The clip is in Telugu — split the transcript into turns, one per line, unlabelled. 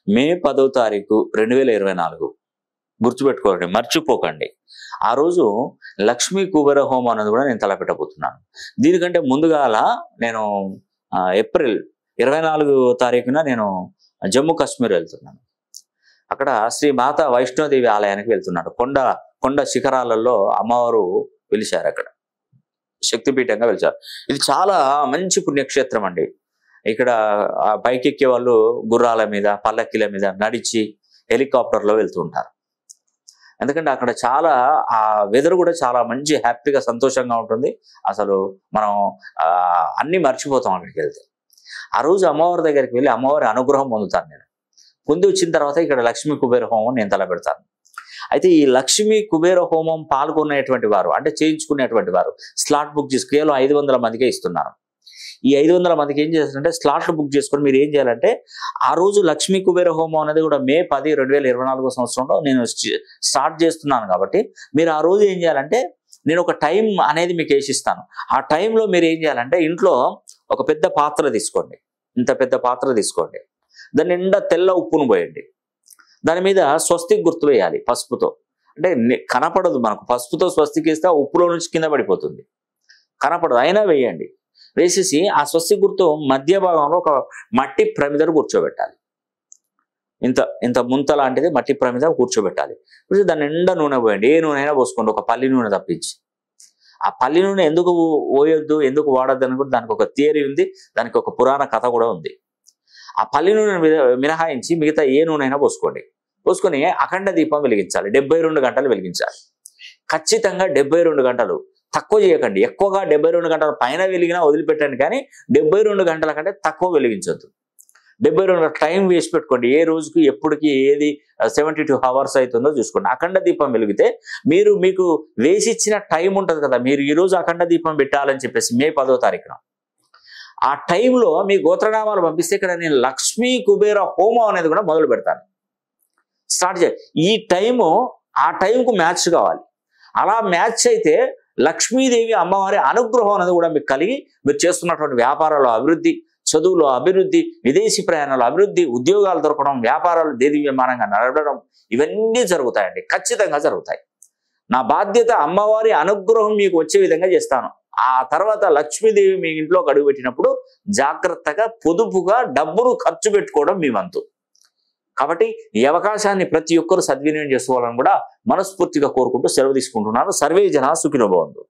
మే 10వ తారీఖు 2024 గుర్తుపెట్టుకోండి, మర్చిపోకండి. ఆ రోజు లక్ష్మీ కుబేర హోమం అనేది కూడా నేను తలపెట్టబోతున్నాను. దీనికంటే ముందుగాల నేను ఏప్రిల్ 24వ తారీఖున నేను జమ్మూ కాశ్మీర్ వెళ్తున్నాను. అక్కడ శ్రీ మాతా వైష్ణోదేవి ఆలయానికి వెళ్తున్నాను. కొండ శిఖరాలలో అమ్మవారు పిలిచారు, అక్కడ శక్తిపీఠంగా పిలిచారు. ఇది చాలా మంచి పుణ్యక్షేత్రం అండి. ఇక్కడ పైకెక్కే వాళ్ళు గుర్రాల మీద, పల్లకిల మీద, నడిచి, హెలికాప్టర్లో వెళ్తూ ఉంటారు. ఎందుకంటే అక్కడ చాలా ఆ వెదర్ కూడా చాలా మంచి హ్యాపీగా సంతోషంగా ఉంటుంది. అసలు మనం అన్నీ మర్చిపోతాం అక్కడికి వెళ్తే. ఆ రోజు అమ్మవారి దగ్గరికి వెళ్ళి అమ్మవారి అనుగ్రహం పొందుతాను నేను. పొంది వచ్చిన తర్వాత ఇక్కడ లక్ష్మీ కుబేర హోమం నేను తలపెడతాను. అయితే ఈ లక్ష్మీ కుబేర హోమం పాల్గొనేటువంటి వారు, అంటే చేయించుకునేటువంటి వారు స్లాట్ బుక్ చేసి కేవలం 500 మందికే ఇస్తున్నాను. ఈ 500 మందికి ఏం చేస్తారంటే స్లాట్లు బుక్ చేసుకొని మీరు ఏం చేయాలంటే, ఆ రోజు లక్ష్మీ కుబేర హోమం అనేది కూడా మే 10, 2024 సంవత్సరంలో నేను స్టార్ట్ చేస్తున్నాను. కాబట్టి మీరు ఆ రోజు ఏం చేయాలంటే, నేను ఒక టైం అనేది మీకు వేసిస్తాను. ఆ టైంలో మీరు ఏం చేయాలంటే, ఇంట్లో ఒక పెద్ద పాత్ర తీసుకోండి, ఇంత పెద్ద పాత్ర తీసుకోండి, దాని నిండా తెల్ల ఉప్పును పోయండి. దాని మీద స్వస్తిక్ గుర్తు వేయాలి పసుపుతో. అంటే కనపడదు మనకు, పసుపుతో స్వస్తిక్ వేస్తే ఆ ఉప్పులో నుంచి కింద పడిపోతుంది, కనపడదు, అయినా వేయండి. వేసేసి ఆ స్వస్తిక్ గుర్తు మధ్య భాగంలో ఒక మట్టి ప్రమిదను కూర్చోబెట్టాలి. ఇంత ముంత లాంటిది మట్టి ప్రమిద కూర్చోబెట్టాలి. దాని నిండా నూనె పోయండి. ఏ నూనె అయినా పోసుకోండి, ఒక పల్లి నూనె తప్పించి. ఆ పల్లి నూనె ఎందుకు పోయొద్దు, ఎందుకు వాడద్దు అని కూడా దానికి ఒక థియరీ ఉంది, దానికి ఒక పురాణ కథ కూడా ఉంది. ఆ పల్లి నూనె మినహాయించి మిగతా ఏ నూనె అయినా పోసుకొని అఖండ దీపం వెలిగించాలి. 72 గంటలు వెలిగించాలి. ఖచ్చితంగా 72 గంటలు, తక్కువ చేయకండి. ఎక్కువగా 72 గంటల పైన వెలిగినా వదిలిపెట్టండి, కానీ 72 గంటల కంటే తక్కువ వెలిగించొద్దు. 72 గంటల టైం వేసి పెట్టుకోండి. ఏ రోజుకి ఎప్పటికి ఏది 72 hours అవుతుందో చూసుకోండి. అఖండ దీపం వెలిగితే మీకు వేసిచ్చిన టైం ఉంటుంది కదా, మీరు ఈరోజు అఖండ దీపం పెట్టాలని చెప్పేసి మే 10వ తారీఖున ఆ టైంలో మీ గోత్రనామాలు పంపిస్తే ఇక్కడ నేను లక్ష్మీ కుబేర హోమం అనేది కూడా మొదలు పెడతాను, స్టార్ట్ చేయాలి. ఈ టైము ఆ టైంకు మ్యాచ్ కావాలి. అలా మ్యాచ్ అయితే లక్ష్మీదేవి అమ్మవారి అనుగ్రహం అనేది కూడా మీకు కలిగి మీరు చేస్తున్నటువంటి వ్యాపారాల్లో అభివృద్ధి, చదువులో అభివృద్ధి, విదేశీ ప్రయాణాలు అభివృద్ధి, ఉద్యోగాలు దొరకడం, వ్యాపారాలు దేదీప్యమానంగా నడవడం, ఇవన్నీ జరుగుతాయండి, ఖచ్చితంగా జరుగుతాయి. నా బాధ్యత అమ్మవారి అనుగ్రహం మీకు వచ్చే విధంగా చేస్తాను. ఆ తర్వాత లక్ష్మీదేవి మీ ఇంట్లోకి అడుగుపెట్టినప్పుడు జాగ్రత్తగా పొదుపుగా డబ్బును ఖర్చు పెట్టుకోవడం మీ వంతు. కాబట్టి ఈ అవకాశాన్ని ప్రతి ఒక్కరూ సద్వినియోగం చేసుకోవాలని కూడా మనస్ఫూర్తిగా కోరుకుంటూ సెలవు తీసుకుంటున్నాను. సర్వే జనా సుఖినో భవంతు.